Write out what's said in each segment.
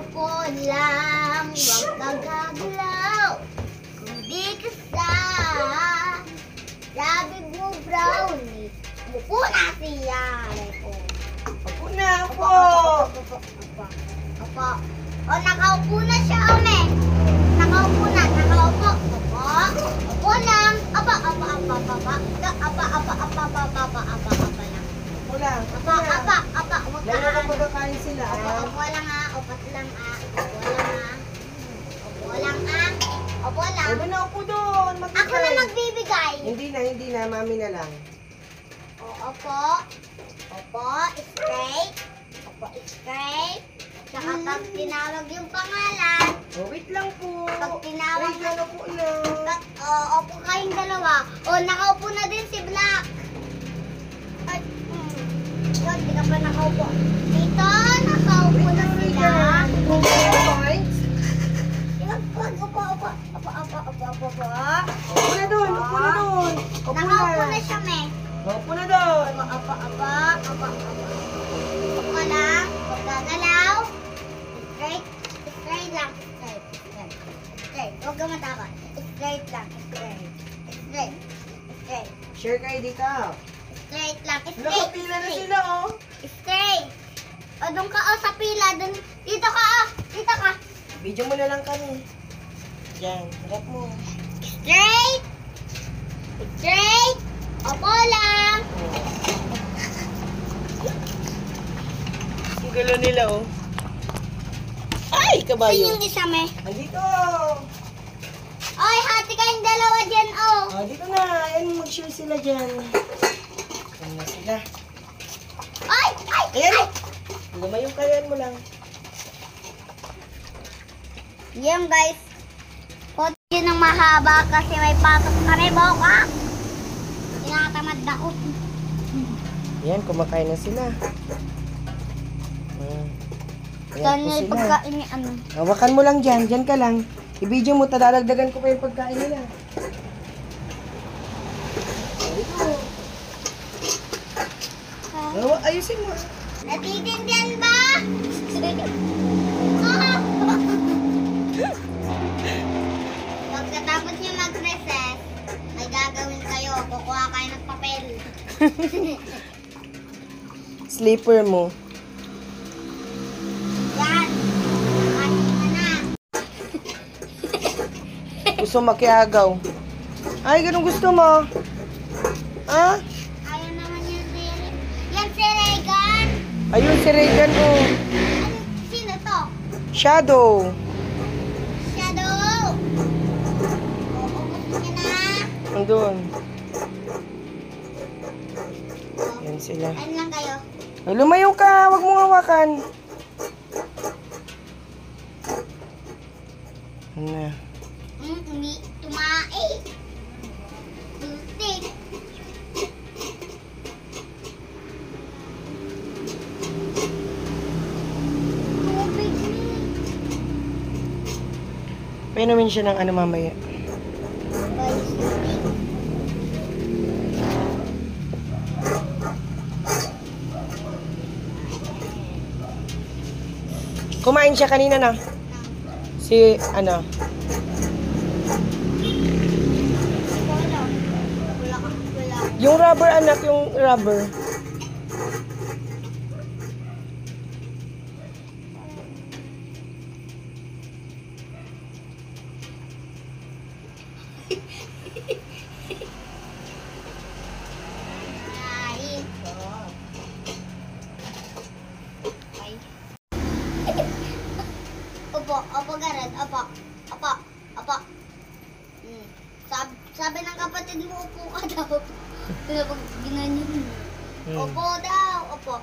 Upo lang, huwag kagagalaw. Kung di ka sabi mo brownie, upo na siya. Opo na, opo. Opo. O, nakaupo na siya, ome. Nakaupo na, nakaupo. Opo. Opo lang. Apa lang. Opo lang. Apa. Huwag ka. Lalo na pagkakain sila. Opo lang ah. Opo lang ah. Opo lang ah. Opo lang. Opo na, opo doon. Ako na magbibigay. Hindi na. Mami na lang. Opo. Opo. Straight. Opo, straight. Saka pag tinawag yung pangalan. Oh, wait lang po. Pag tinawag wait lang, opo na. Opo kayong dalawa. O, nakaupo na din si Black. Ay, yun, di ka pa nakaupo. Dito, nakaupo na sila. Points? Opo. Opo na doon. Opo Nakaupo na siya, me. Opo na doon. Opo. Opo lang, huwag gagalaw. Straight lang. Straight. Huwag ka matakot. Straight lang. Straight. Share kayo dito. Straight lang. Nakapila na sila, oh. Straight. O, doon ka, sa pila. Dito ka, Dito ka. Video mo na lang kami. Yan, harap mo. Straight. Opo lang. Ang galo nila, oh. Ay, kabayo. Saan yung isa, me? Andito. Oy, hati kayong dalawa dyan, oh. Oh, dito na. Ayan, mag-share sila dyan. Ayan na sila. Ay! Ayan. Lumayong kayan mo lang. Yan, guys. Huwag yun ng mahaba kasi may pasok kami, boka. Tinatamad na ako. Ayan, kumakain na sila. Ayan Saan po yung sila. pagkain ni ano? Hawakan mo lang dyan. Dyan ka lang. I-video mo. Tadadagdagan ko pa yung pagkain nila. Ayusin mo. Natitindihan ba? Pagkatapos nyo mag-recess, may gagawin kayo. Kukuha kayo ng papel. Sleeper mo. Yan. Kanin ka na. Gusto makiagaw. Ay, ganun gusto mo. Ha? Ayaw naman yan si Yan si Regan. Ayun, si Regan, oh. Sino to? Shadow. Shadow. Oo, gusto niya na. Andun. Yan sila. Ayun lang kayo. Ay, lumayo ka. Huwag mong hawakan. Ano na. Tumae. Buti. Tubig ni. Painumin siya ng ano mamaya. Kumain siya kanina na. Si, ano. Yung rubber, anak, yung rubber. Opo, Garad. Opo. Sabi ng kapatid mo, upo ka daw. Pag ginanyan. Opo daw. Opo.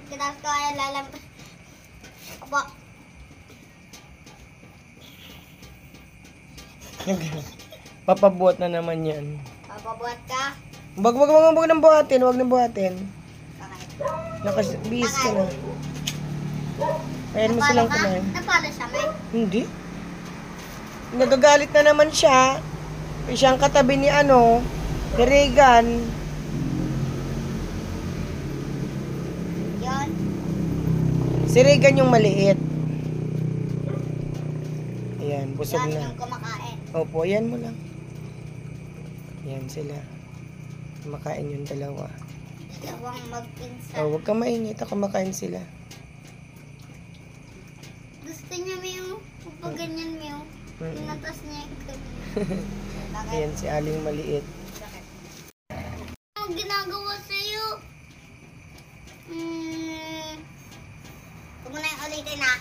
Kitas ko ay lalang. Opo. Papabuhat na naman yan. Papabuhat ka? Wag nang buhatin. Wag nang buhatin. Okay. Nakabihis ka na. Ayan mo silang kumain. Napala siya, may? Hindi. Nagagalit na naman siya. Siyang katabi ni ano, ni Regan. Yon. Si Regan yung maliit. Yan, busog Yan na. yung kumakain. Opo, yan mo lang. Yan sila. Kumakain yung dalawa. Dalawang magpinsan. Oh, huwag kang maingit. Kumakain sila. Gusto niya, Mew. Pag ganyan, Mew. Tinatas niya yung Bakit? Yan si Aling maliit. Bakit? Anong ginagawa sa'yo? Huwag mo na yung ulitin, ha?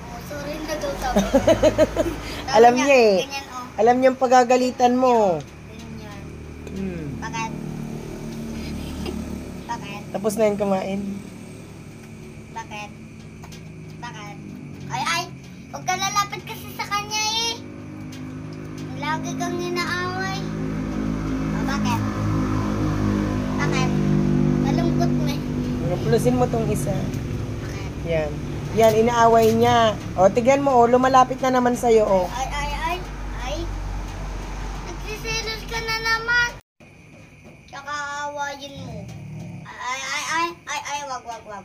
Oh, sorry na daw sabi. Alam niya eh. Ganyan, oh. Alam niya yung pagagalitan mo. Ganyan. Hmm. Bakit? Bakit? Tapos na yung kumain. Bakit? Bakit? Ay! Huwag ka lalapit kasi sa kanya eh. Lagi kang inaaway. Oh, bakit? Bakit? Malungkot mo eh. Plusin mo tong isa. Bakit? Yan. Yan, inaaway niya. O, tignan mo, o, lumalapit na naman sa'yo, o. Ay. Nagsiselos ka na naman. Tsaka aawayin mo. Ay, wag. Wag.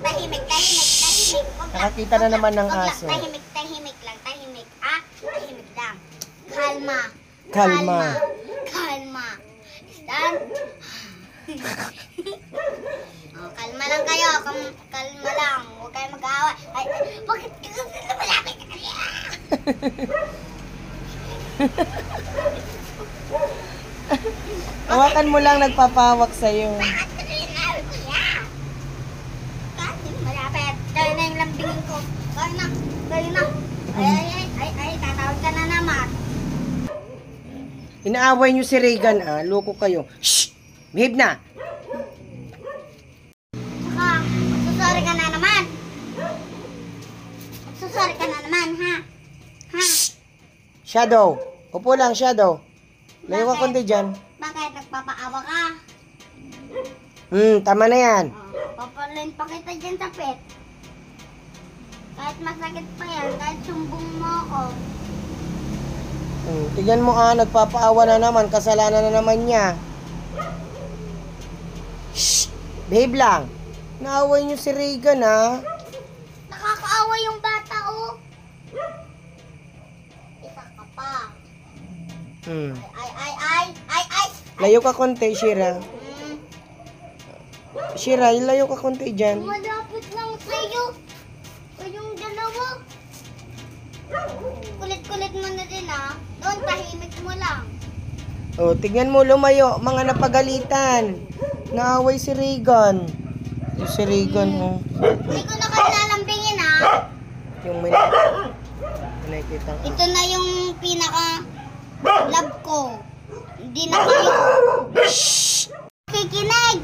Tahimik lang. Wag lang. Nakakita na naman ng Wag lang. aso. Tahimik lang. Tahimik lang. Kalma. Stand. Oh, kalma lang kayo. Kalma lang. Huwag kayo mag-aaway. Ay, bakit ka kasi lumalapit ka kanina? Hawakan mo lang, nagpapahawak sa'yo. Bakit ka sinabi ko yan? Kasi malapit. Kaya na yung lambingin ko. Kaya na. Ay, tatawag ka na naman. Inaaway niyo si Regan, ah. Loko kayo. Shh! Behave na! Saka, magsusori ka na naman. Magsusori ka na naman, ha? Shadow. Upo lang, Shadow. Layo ka kundi dyan. Bakit? Nagpapaawa ka? Tama na yan. Papalin pa kita dyan sa pet. Kahit masakit pa yan, kahit sumbong mo ako. Tignan mo, nagpapaawa na naman. Kasalanan na naman niya. Shh! Behave lang. Naaway niyo si Regan, ha? Nakakaawa yung bata, oh. Isa ka pa. Ay. Layo ka konti, Shira. Shira, layo ka konti dyan. Malapit lang sa'yo. Kayong dalawa. Kulit-kulit mo na din, ha? Doon, tahimik mo lang. O, tignan mo, lumayo. Mga napagalitan. Naaway si Regan. Yung si Regan, Hindi ko na kayo lalambingin, ha? Yung may nakikita ka. Ito na yung pinaka-love ko. Hindi na kayo. Kikinig!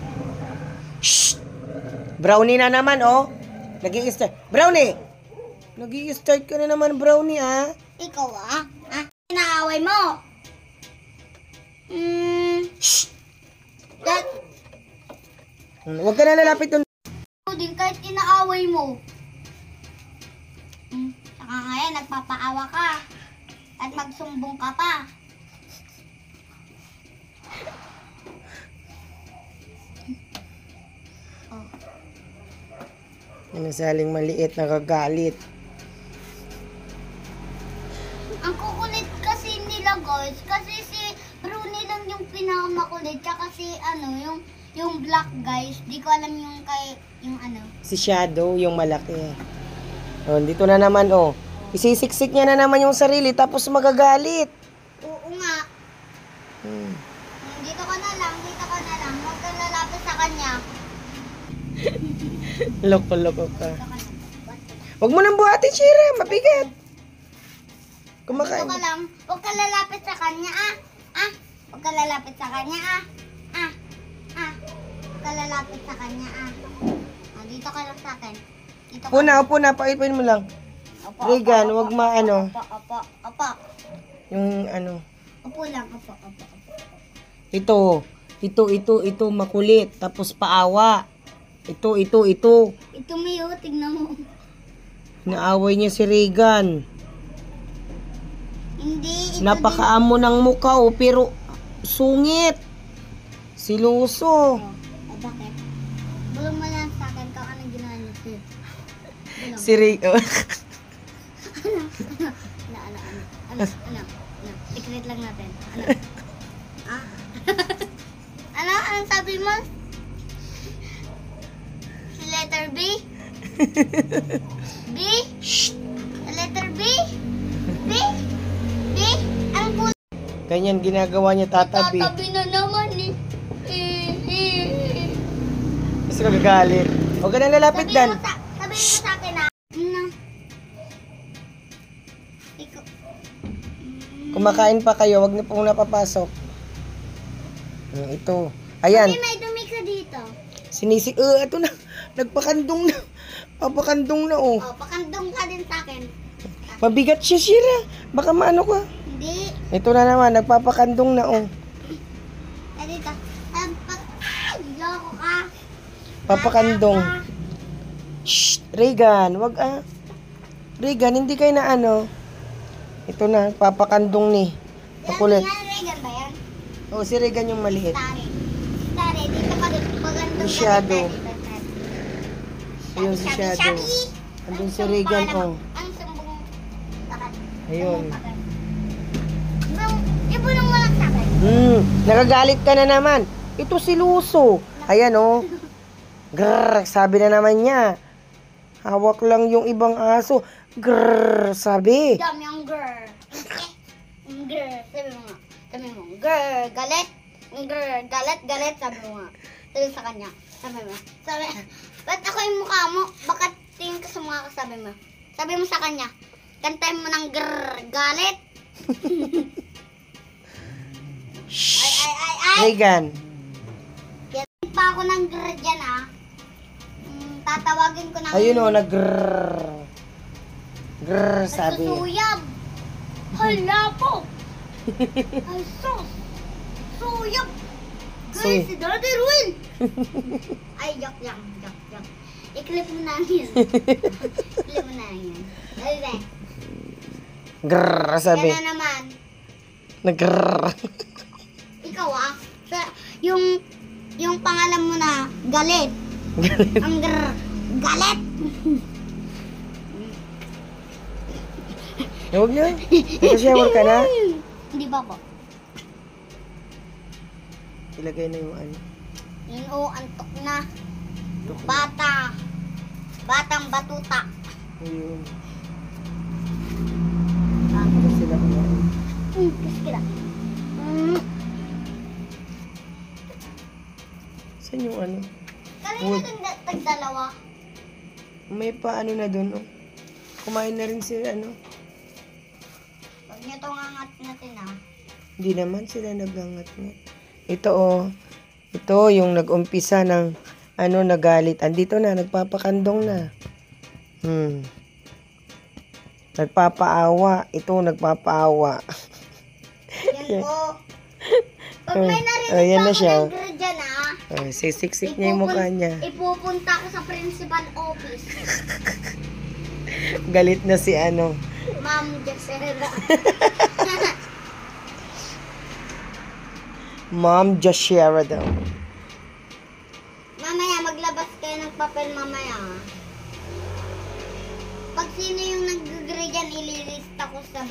Brownie na naman, oh. Nag-i-start. Brownie! Nag-i-start ka na naman, Brownie, ah. Ikaw, Inaaway mo. Huwag ka na lalapit doon. Din kahit inaaway mo. Saka ngayon, nagpapaawa ka. At magsumbong ka pa. Yan si Aling maliit, nakagalit. Ang kukulit kasi nila, guys. Kasi si Bruni lang yung pinakamakulit. Tsaka si, yung black, guys. Di ko alam yung Si Shadow, yung malaki. Oh, dito na naman, oh. Isisiksik niya na naman yung sarili, tapos magagalit. Oo nga. Dito ka na lang. Huwag kang lalapit sa kanya. Loko-loko ka. Huwag mo nang buhatin, Shira. Mabigat. Kumakain. Dito ka lang. Huwag kang lalapit sa kanya, Huwag kang lalapit sa kanya, Huwag kang lalapit sa kanya, Dito ka lang sa akin. Dito ka. Upo na. Paipin mo lang. Opo, Regan, opo, huwag opo, maano. Opo. Yung Opo lang, opo. Ito, makulit. Tapos paawa. Ito. Ito, Mayo, tignan mo. Naaway niya si Regan. Hindi, ito Napakaamo ng mukha, oh, pero sungit. Siluso. din. Si Ray... Oh. Ano? Secret lang natin. Ano? Ah? Ano? Anong sabi mo? Letter B? B? Letter B? B? B? Anong kulay? Ganyan ginagawa niya tatabi. Tatabi na naman eh. Kasi kagagalit. Huwag ka nang lalapit, Dan. Sabi mo sa akin na. Ano? Ikaw. Kumakain pa kayo, huwag niyo pong napapasok. Ito. Ayan. Sabi may dumi ka dito. Sinisi... ito na. Nagpakandong na. Papakandong na, oh. Oh, pakandong ka din sa akin. Mabigat siya, Shira. Baka maano ka. Hindi. Ito na naman, nagpapakandong na, oh. Dito. Loko ka. Papakandong. Shh, Regan, wag ah. Regan, hindi kayo na ano. Ito na, papakandong ni. Pakulit. Regan ba yan? Oh, si Regan yung maliit. Tari, dito ka dito. Pagandong Si Shadow. ka dito. Ayun si Shadow. Andun si Regan, oh. Ang sumbong takat. Ayun. Ibulong mo lang sa akin. Nagagalit ka na naman. Ito si Luso. Ayan, oh. Grrr, sabi na naman niya. Hawak lang yung ibang aso. Grrr, sabi. Dami ang girl. Girl, sabi mo nga. Sabi mo, girl, galit. Girl, galit, sabi mo nga. Sabi sa kanya. Sabi mo. Ba't ako yung mukha mo? Bakit tingin ka sa mukha ko, sabi mo? Sabi mo sa kanya, kantahin mo ng grrr, galit. Ay. Regan. Yan pa ako ng grrr dyan, ah. Tatawagin ko ng... Ayun, oh, nag-grrr. Grrr, sabi. Nagsusuyab. Hala po. Ay, sus. Suyab. Guys, si Daddy Ruel. Ay, yak. I-clip mo na yan. I-clip mo na yan. Dali. Grrr, sabi. Yan na naman. Nag-grrr. Ikaw yung pangalan mo na galit. Ang galit. Huwag na. Nag-shower ka na? Hindi ba po? Ilagay na yung ano. Yun antok na. Batang batuta. Ayun. Ah, Ano sila kumain? kasi kita. Saan yung ano? Kanina tagdalawa. May pa ano na dun, oh. Kumain na rin sila, ano? Huwag niyo itong angat natin, ah. Hindi naman sila nagangat-ngat. Ito, oh. Ito, yung nag-umpisa ng, ano, nagalit. Andito na, nagpapakandong na. Nagpapaawa. Ito, nagpapaawa. Yan po. Pag may narinig Ayan na ako siya. ng grrr dyan, ah. Sisiksik niya yung mukha niya. Ipupunta ko sa principal office. Galit na si ano. Ma'am Jacera. Mom Joshua daw. Mamaya, maglabas kayo ng papel mamaya. Pag sino yung nag-grrr dyan, ililista ko sa